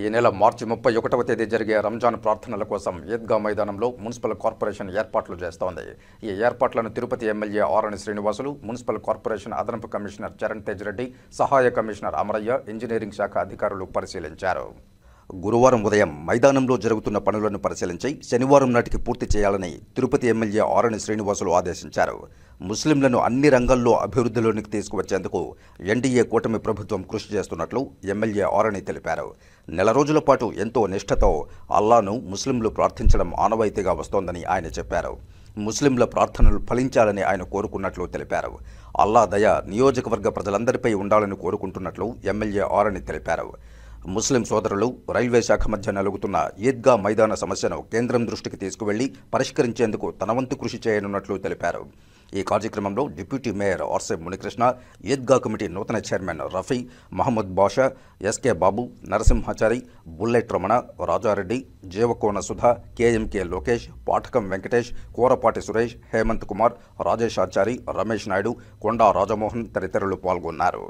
ఈ నెల మార్చి 31వ తేదీ జరిగే రంజాన్ ప్రార్థనల కోసం ఈద్గా మైదానంలో మున్సిపల్ కార్పొరేషన్ ఏర్పాట్లు చేస్తోంది. ఈ ఏర్పాట్లను తిరుపతి ఎమ్మెల్యే ఆరణి శ్రీనివాసులు, మున్సిపల్ కార్పొరేషన్ అదనపు కమిషనర్ చరణ్ తేజ్ రెడ్డి, సహాయ కమిషనర్ అమరయ్య, ఇంజనీరింగ్ శాఖ అధికారులు పరిశీలించారు. గురువారం ఉదయం మైదానంలో జరుగుతున్న పనులను పరిశీలించి శనివారం నాటికి పూర్తి చేయాలని తిరుపతి ఎమ్మెల్యే ఆరణి శ్రీనివాసులు ఆదేశించారు. ముస్లింలను అన్ని రంగాల్లో అభివృద్ధిలోనికి తీసుకువచ్చేందుకు ఎన్డీఏ కూటమి ప్రభుత్వం కృషి చేస్తున్నట్లు ఎమ్మెల్యే ఆరణి తెలిపారు. నెల రోజుల పాటు ఎంతో నిష్ఠతో అల్లాను ముస్లింలు ప్రార్థించడం ఆనవాయితీగా వస్తోందని ఆయన చెప్పారు. ముస్లింల ప్రార్థనలు ఫలించాలని ఆయన కోరుకున్నట్లు తెలిపారు. అల్లా దయ నియోజకవర్గ ప్రజలందరిపై ఉండాలని కోరుకుంటున్నట్లు ఎమ్మెల్యే ఆరణి తెలిపారు. ముస్లిం సోదరులు రైల్వే శాఖ మధ్య నలుగుతున్న ఈద్గా మైదాన సమస్యను కేంద్రం దృష్టికి తీసుకువెళ్లి పరిష్కరించేందుకు తన వంతు కృషి చేయనున్నట్లు తెలిపారు. ఈ కార్యక్రమంలో deputy mayor RC Munikrishna, Idgah committee నూతన chairman Rafi, Mahammad Basha, SK Babu, Narasimhachari, bullet Ramana, Rajareddy, Jeevakona Sudha, KMK Lokesh, Pathakam Venkatesh, Kurapati Suresh, Hemanth Kumar, Rajesh Achari, Ramesh Naidu, Konda Rajamohan తదితరులు పాల్గొన్నారు.